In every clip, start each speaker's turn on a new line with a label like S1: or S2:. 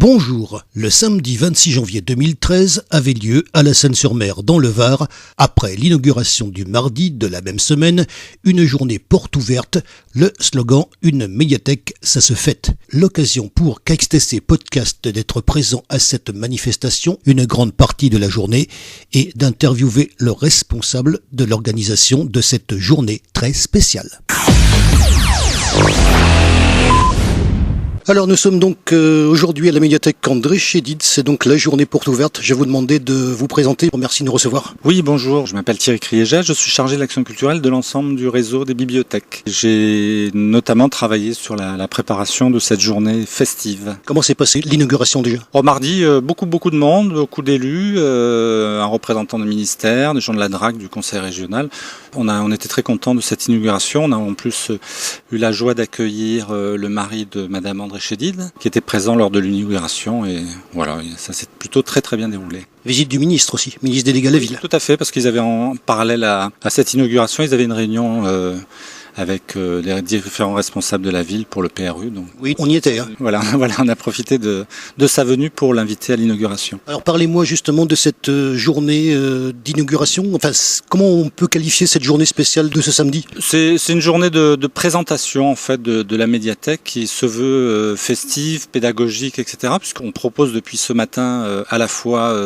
S1: Bonjour, le samedi 26 janvier 2013 avait lieu à la Seine-sur-Mer dans le Var, après l'inauguration du mardi de la même semaine, une journée porte ouverte, le slogan « Une médiathèque, ça se fête ». L'occasion pour KXTC Podcast d'être présent à cette manifestation une grande partie de la journée et d'interviewer le responsable de l'organisation de cette journée très spéciale. Alors nous sommes donc aujourd'hui à la médiathèque André Chédid, c'est donc la journée porte ouverte. Je vais vous demander de vous présenter, merci de nous recevoir.
S2: Oui, bonjour, je m'appelle Thierry Kriéja, je suis chargé de l'action culturelle de l'ensemble du réseau des bibliothèques. J'ai notamment travaillé sur la préparation de cette journée festive.
S1: Comment s'est passée l'inauguration déjà ?
S2: Mardi, beaucoup de monde, beaucoup d'élus, un représentant du ministère, des gens de la DRAC, du conseil régional. On était très contents de cette inauguration. On a en plus eu la joie d'accueillir le mari de Madame André Chédid, qui était présent lors de l'inauguration, et voilà, ça s'est plutôt très bien déroulé.
S1: Visite du ministre aussi, ministre délégué à la ville.
S2: Tout à fait, parce qu'ils avaient en parallèle à cette inauguration, ils avaient une réunion avec les différents responsables de la ville pour le PRU. Donc,
S1: oui, on y était.
S2: Voilà, on a profité de sa venue pour l'inviter à l'inauguration.
S1: Alors parlez-moi justement de cette journée d'inauguration. Enfin, comment on peut qualifier cette journée spéciale de ce samedi ?
S2: C'est une journée de présentation en fait de la médiathèque qui se veut festive, pédagogique, etc. Puisqu'on propose depuis ce matin à la fois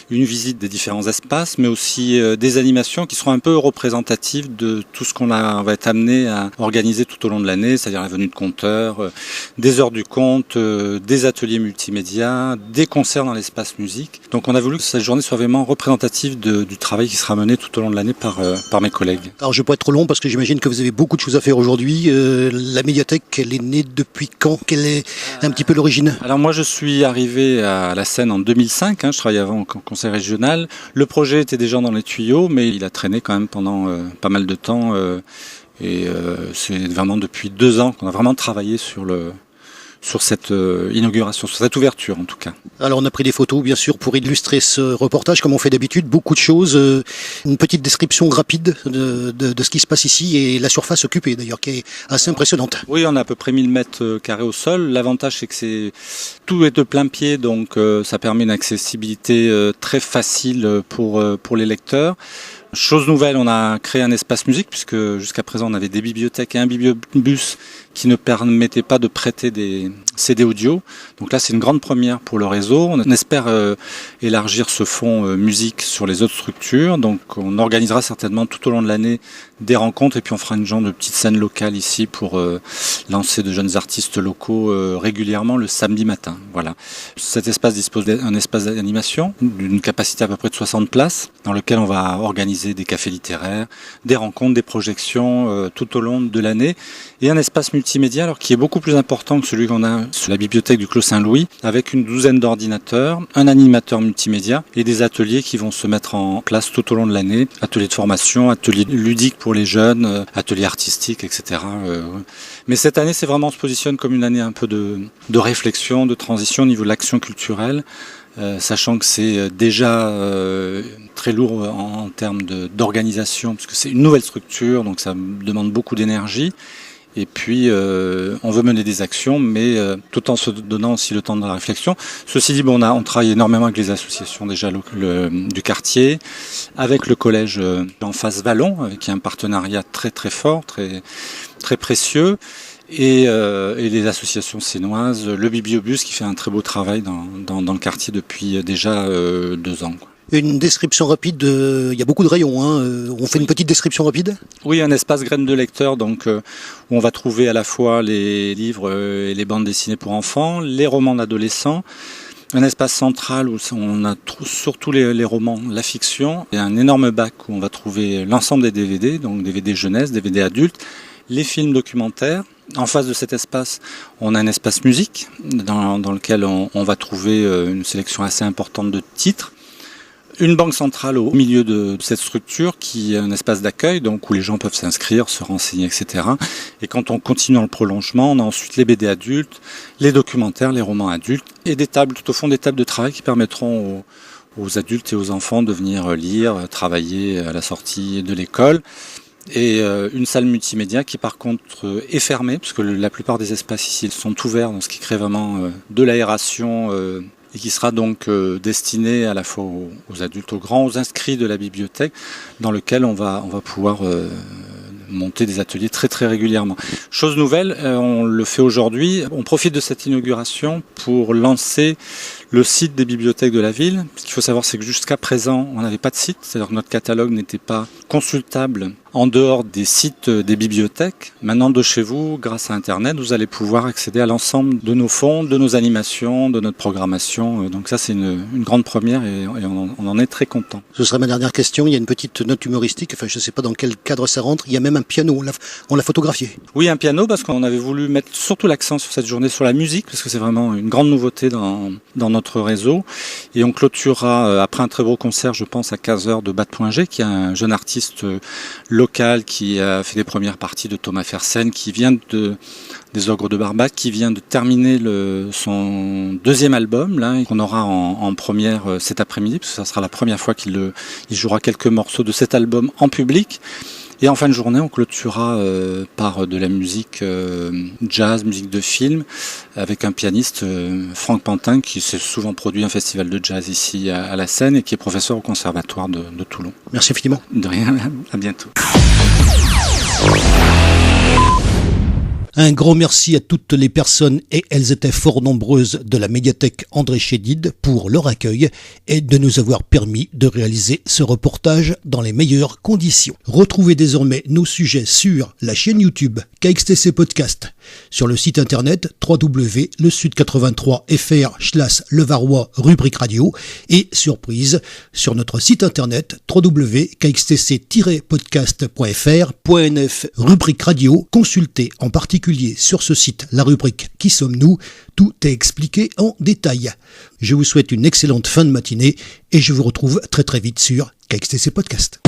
S2: une visite des différents espaces, mais aussi des animations qui seront un peu représentatives de tout ce qu'on va être amené à organiser tout au long de l'année, c'est-à-dire la venue de conteurs, des heures du conte, des ateliers multimédia, des concerts dans l'espace musique. Donc on a voulu que cette journée soit vraiment représentative du travail qui sera mené tout au long de l'année par mes collègues.
S1: Alors je ne vais pas être trop long parce que j'imagine que vous avez beaucoup de choses à faire aujourd'hui. La médiathèque, elle est née depuis quand ? Quelle est un petit peu l'origine ?
S2: Alors moi je suis arrivé à la Seine en 2005, je travaillais avant au conseil régional. Le projet était déjà dans les tuyaux, mais il a traîné quand même pendant pas mal de temps. Et c'est vraiment depuis 2 ans qu'on a vraiment travaillé sur cette inauguration, sur cette ouverture en tout cas.
S1: Alors on a pris des photos bien sûr pour illustrer ce reportage comme on fait d'habitude, beaucoup de choses, une petite description rapide de ce qui se passe ici et la surface occupée d'ailleurs qui est assez impressionnante.
S2: Oui, on a à peu près 1000 mètres carrés au sol. L'avantage c'est que tout est de plein pied, donc ça permet une accessibilité très facile pour les lecteurs. Chose nouvelle, on a créé un espace musique puisque jusqu'à présent on avait des bibliothèques et un bibliobus qui ne permettaient pas de prêter des CD audio. Donc là c'est une grande première pour le réseau. On espère élargir ce fonds musique sur les autres structures. Donc on organisera certainement tout au long de l'année des rencontres et puis on fera une genre de petite scène locale ici pour lancer de jeunes artistes locaux régulièrement le samedi matin. Voilà. Cet espace dispose d'un espace d'animation d'une capacité à peu près de 60 places dans lequel on va organiser des cafés littéraires, des rencontres, des projections tout au long de l'année et un espace multimédia alors qui est beaucoup plus important que celui qu'on a sur la bibliothèque du Clos Saint-Louis avec une 12aine d'ordinateurs, un animateur multimédia et des ateliers qui vont se mettre en place tout au long de l'année, ateliers de formation, ateliers ludiques pour les jeunes, ateliers artistiques, etc. Mais cette année, c'est vraiment, on se positionne comme une année un peu de réflexion, de transition au niveau de l'action culturelle. Sachant que c'est déjà très lourd en termes d'organisation, parce que c'est une nouvelle structure, donc ça demande beaucoup d'énergie. Et puis, on veut mener des actions, mais tout en se donnant aussi le temps de la réflexion. Ceci dit, on travaille énormément avec les associations déjà du quartier, avec le collège en face Vallon, avec un partenariat très fort, très précieux. Et les associations sénoises, le bibliobus qui fait un très beau travail dans le quartier depuis déjà 2 ans.
S1: Une description rapide, il y a beaucoup de rayons, on fait une petite description rapide ?
S2: Oui, un espace graine de lecteur, donc où on va trouver à la fois les livres et les bandes dessinées pour enfants, les romans d'adolescents, un espace central où on a surtout les romans, la fiction, et un énorme bac où on va trouver l'ensemble des DVD, donc DVD jeunesse, DVD adultes, les films documentaires. En face de cet espace, on a un espace musique dans lequel on va trouver une sélection assez importante de titres. Une banque centrale au milieu de cette structure qui est un espace d'accueil, donc où les gens peuvent s'inscrire, se renseigner, etc. Et quand on continue dans le prolongement, on a ensuite les BD adultes, les documentaires, les romans adultes et des tables, tout au fond des tables de travail qui permettront aux adultes et aux enfants de venir lire, travailler à la sortie de l'école. et une salle multimédia qui par contre est fermée, parce que la plupart des espaces ici sont ouverts, donc ce qui crée vraiment de l'aération et qui sera donc destiné à la fois aux adultes, aux grands, aux inscrits de la bibliothèque, dans lequel on va pouvoir monter des ateliers très très régulièrement. Chose nouvelle, on le fait aujourd'hui, on profite de cette inauguration pour lancer le site des bibliothèques de la ville. Ce qu'il faut savoir, c'est que jusqu'à présent, on n'avait pas de site, c'est-à-dire que notre catalogue n'était pas consultable en dehors des sites des bibliothèques. Maintenant, de chez vous, grâce à Internet, vous allez pouvoir accéder à l'ensemble de nos fonds, de nos animations, de notre programmation. Donc ça, c'est une grande première et on en est très content.
S1: Ce sera ma dernière question. Il y a une petite note humoristique. Enfin, je ne sais pas dans quel cadre ça rentre. Il y a même un piano. On l'a photographié.
S2: Oui, un piano, parce qu'on avait voulu mettre surtout l'accent sur cette journée sur la musique, parce que c'est vraiment une grande nouveauté dans notre réseau. Et on clôturera, après un très beau concert, je pense, à 15h de Bat.G, qui est un jeune artiste local qui a fait les premières parties de Thomas Fersen, qui vient des Ogres de Barbac, qui vient de terminer son deuxième album, là, et qu'on aura en première cet après-midi, parce que ça sera la première fois qu'il jouera quelques morceaux de cet album en public. Et en fin de journée, on clôturera par de la musique jazz, musique de film, avec un pianiste, Franck Pantin, qui s'est souvent produit un festival de jazz ici à la Seine et qui est professeur au conservatoire de Toulon.
S1: Merci infiniment.
S2: De rien, à bientôt.
S1: Un grand merci à toutes les personnes, et elles étaient fort nombreuses, de la médiathèque André Chédid pour leur accueil et de nous avoir permis de réaliser ce reportage dans les meilleures conditions. Retrouvez désormais nos sujets sur la chaîne YouTube KXTC Podcast, sur le site internet www.lesud83fr/levarois rubrique radio et surprise sur notre site internet www.kxtc-podcast.fr.nf rubrique radio. Consultez en particulier sur ce site la rubrique Qui sommes-nous ? Tout est expliqué en détail. Je vous souhaite une excellente fin de matinée et je vous retrouve très très vite sur KXTC Podcast.